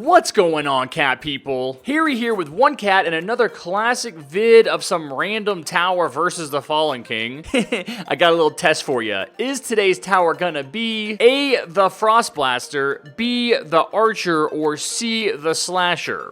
What's going on, cat people? Harry here with one cat and another classic vid of some random tower versus the Fallen King. I got a little test for you. Is today's tower gonna be A, the Frost Blaster, B, the Archer, or C, the Slasher?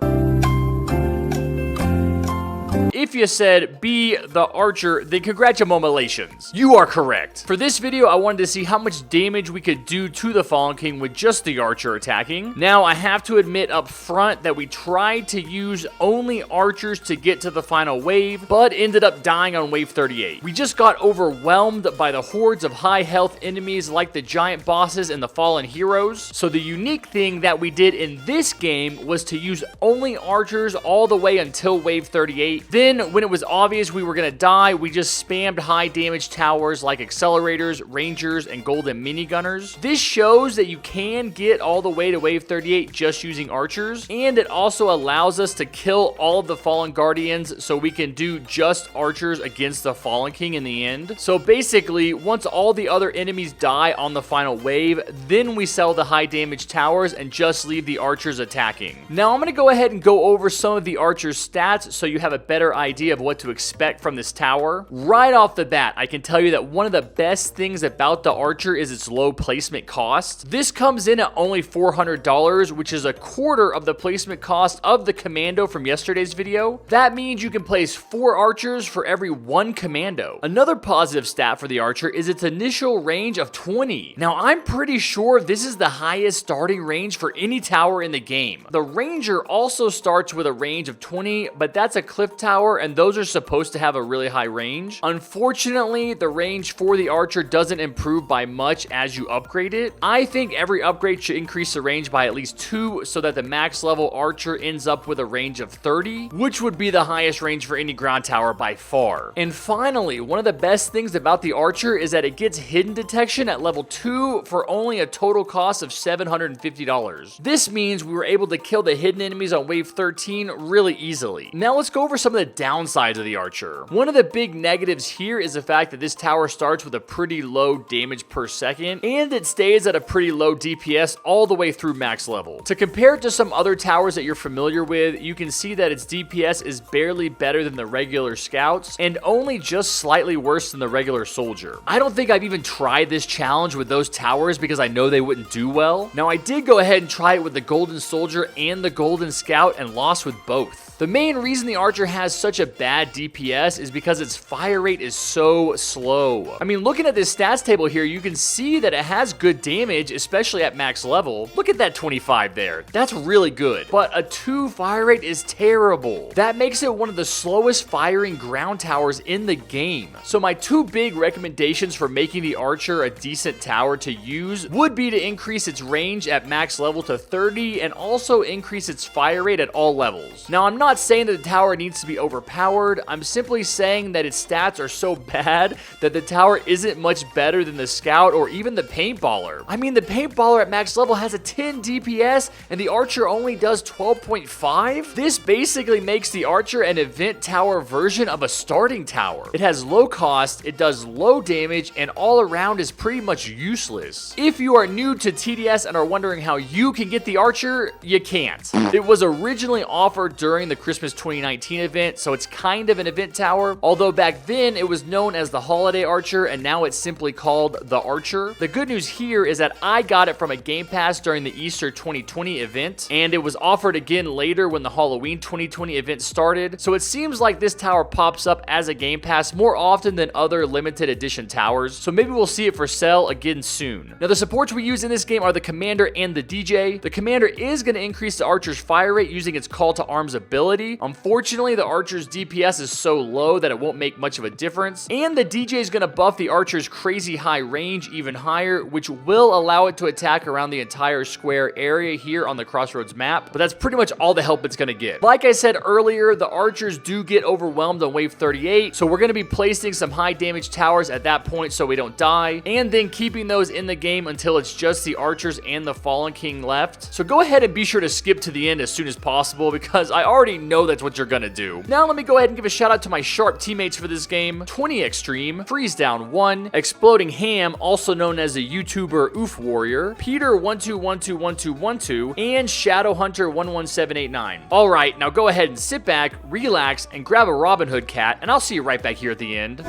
If you said B, the Archer, then congratulations. You are correct. For this video, I wanted to see how much damage we could do to the Fallen King with just the Archer attacking. Now, I have to admit up front that we tried to use only Archers to get to the final wave, but ended up dying on wave 38. We just got overwhelmed by the hordes of high health enemies like the giant bosses and the fallen heroes. So the unique thing that we did in this game was to use only Archers all the way until wave 38. Then, when it was obvious we were gonna die, we just spammed high damage towers like accelerators, rangers, and golden minigunners. This shows that you can get all the way to wave 38 just using Archers, and it also allows us to kill all of the fallen guardians so we can do just Archers against the Fallen King in the end. So basically, once all the other enemies die on the final wave, then we sell the high damage towers and just leave the Archers attacking. Now I'm gonna go ahead and go over some of the Archers' stats so you have a better idea of what to expect from this tower. Right off the bat, I can tell you that one of the best things about the Archer is its low placement cost. This comes in at only $400, which is a quarter of the placement cost of the Commando from yesterday's video. That means you can place 4 Archers for every 1 Commando. Another positive stat for the Archer is its initial range of 20. Now, I'm pretty sure this is the highest starting range for any tower in the game. The Ranger also starts with a range of 20, but that's a cliff tower, and those are supposed to have a really high range. Unfortunately, the range for the Archer doesn't improve by much as you upgrade it. I think every upgrade should increase the range by at least 2 so that the max level Archer ends up with a range of 30, which would be the highest range for any ground tower by far. And finally, one of the best things about the Archer is that it gets hidden detection at level 2 for only a total cost of $750. This means we were able to kill the hidden enemies on wave 13 really easily. Now let's go over some of the downsides of the Archer. One of the big negatives here is the fact that this tower starts with a pretty low damage per second, and it stays at a pretty low DPS all the way through max level. To compare it to some other towers that you're familiar with, you can see that its DPS is barely better than the regular Scouts, and only just slightly worse than the regular Soldier. I don't think I've even tried this challenge with those towers because I know they wouldn't do well. Now, I did go ahead and try it with the Golden Soldier and the Golden Scout and lost with both. The main reason the Archer has such a bad DPS is because its fire rate is so slow. I mean, looking at this stats table here, you can see that it has good damage, especially at max level. Look at that 25 there. That's really good. But a 2 fire rate is terrible. That makes it one of the slowest firing ground towers in the game. So my 2 big recommendations for making the Archer a decent tower to use would be to increase its range at max level to 30 and also increase its fire rate at all levels. Now, I'm not saying that the tower needs to be overpowered. I'm simply saying that its stats are so bad that the tower isn't much better than the Scout or even the Paintballer. I mean, the Paintballer at max level has a 10 DPS and the Archer only does 12.5. This basically makes the Archer an event tower version of a starting tower. It has low cost, it does low damage, and all around is pretty much useless. If you are new to TDS and are wondering how you can get the Archer, you can't. It was originally offered during the Christmas 2019 event, so it's kind of an event tower, although back then it was known as the Holiday Archer and now it's simply called the Archer. The good news here is that I got it from a Game Pass during the Easter 2020 event, and it was offered again later when the Halloween 2020 event started, so it seems like this tower pops up as a Game Pass more often than other limited edition towers, so maybe we'll see it for sale again soon. Now, the supports we use in this game are the Commander and the DJ. The Commander is going to increase the Archer's fire rate using its Call to Arms ability. Unfortunately, the Archer's DPS is so low that it won't make much of a difference, and the DJ is going to buff the Archer's crazy high range even higher, which will allow it to attack around the entire square area here on the Crossroads map, but that's pretty much all the help it's going to get. Like I said earlier, the Archers do get overwhelmed on wave 38, so we're going to be placing some high damage towers at that point so we don't die, and then keeping those in the game until it's just the Archers and the Fallen King left. So go ahead and be sure to skip to the end as soon as possible because I already know that's what you're gonna do. Now let me go ahead and give a shout out to my sharp teammates for this game. 20 Extreme, Freeze Down 1, Exploding Ham, also known as a YouTuber Oof Warrior, Peter 12121212, and Shadow Hunter 11789. Alright, now go ahead and sit back, relax, and grab a Robin Hood cat, and I'll see you right back here at the end.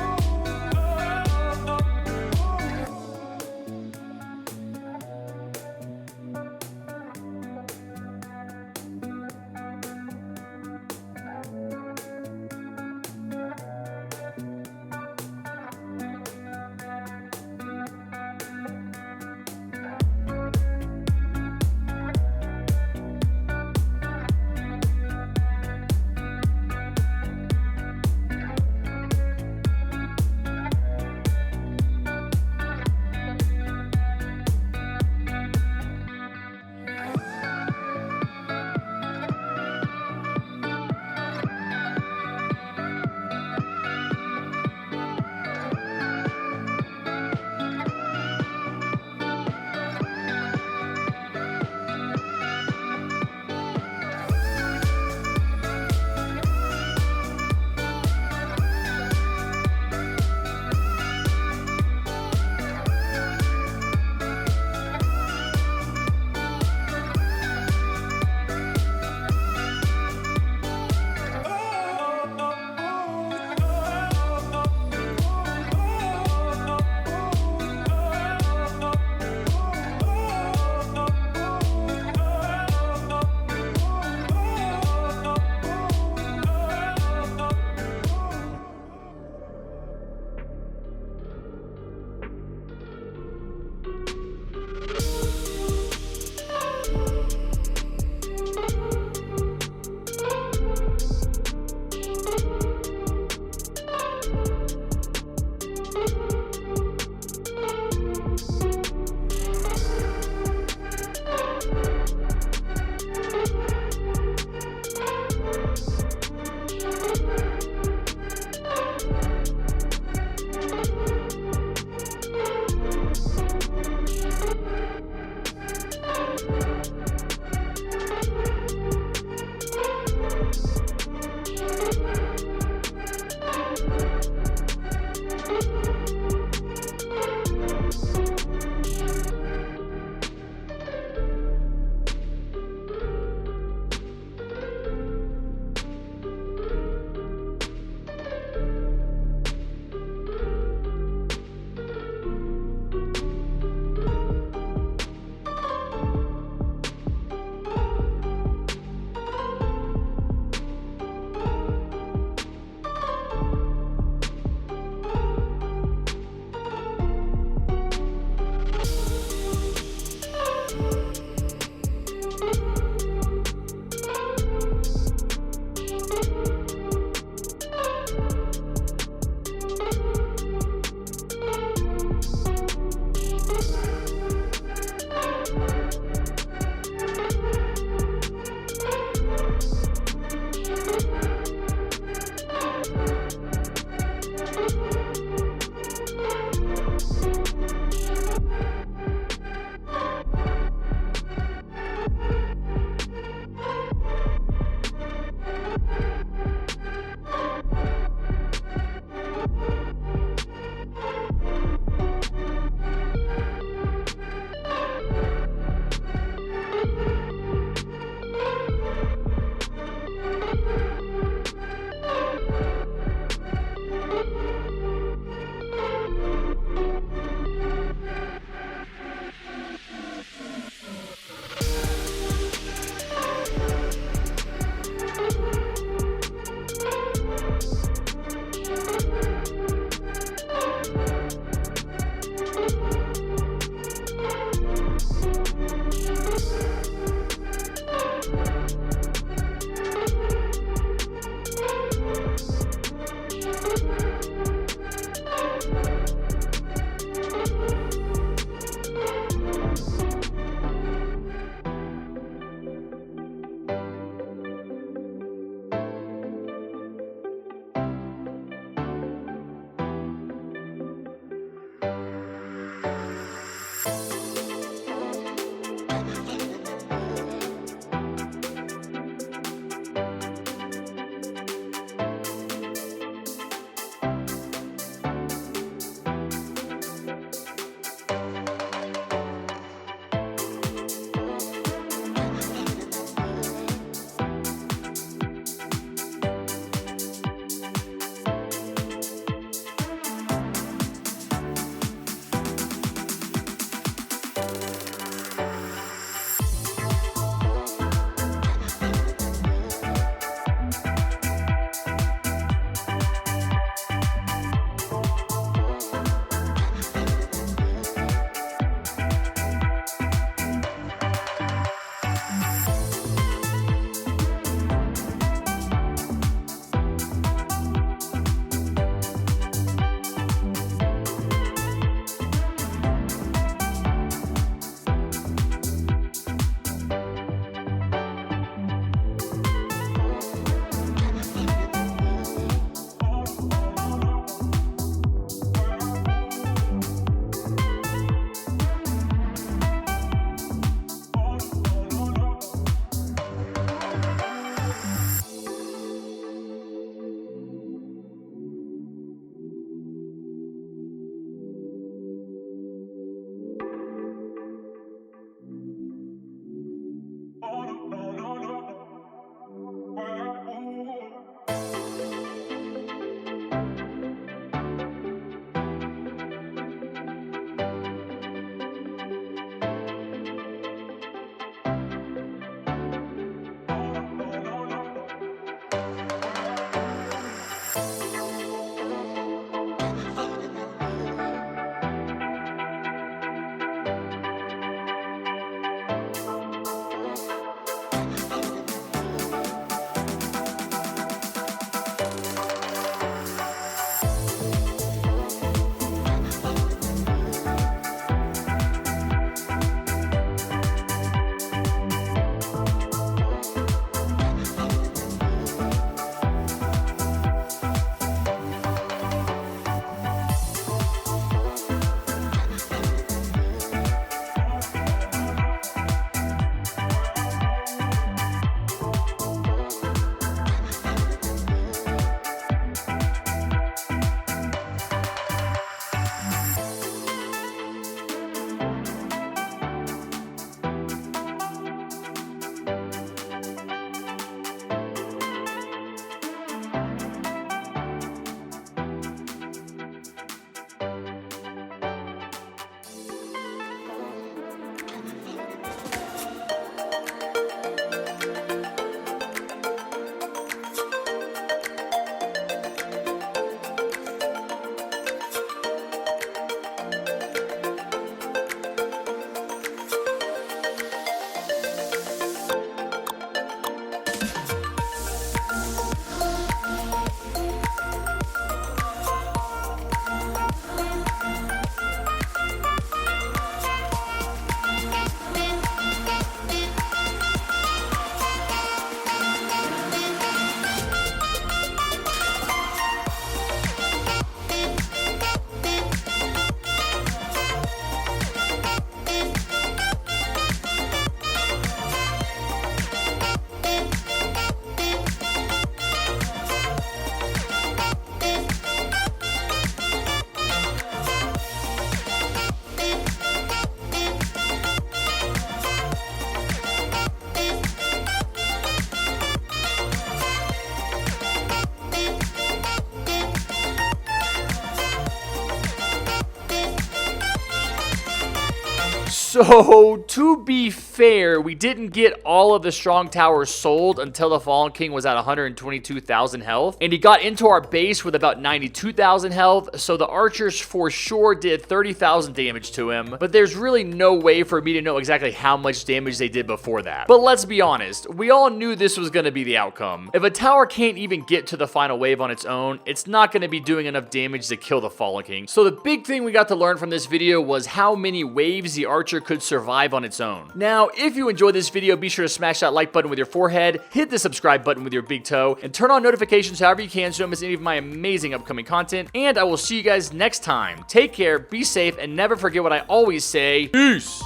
So, to be fair, we didn't get all of the strong towers sold until the Fallen King was at 122,000 health, and he got into our base with about 92,000 health, so the archers for sure did 30,000 damage to him, but there's really no way for me to know exactly how much damage they did before that. But let's be honest, we all knew this was going to be the outcome. If a tower can't even get to the final wave on its own, it's not going to be doing enough damage to kill the Fallen King. So the big thing we got to learn from this video was how many waves the archer could survive on its own. Now, if you enjoyed this video, be sure to smash that like button with your forehead, hit the subscribe button with your big toe, and turn on notifications however you can so you don't miss any of my amazing upcoming content. And I will see you guys next time. Take care, be safe, and never forget what I always say. Peace!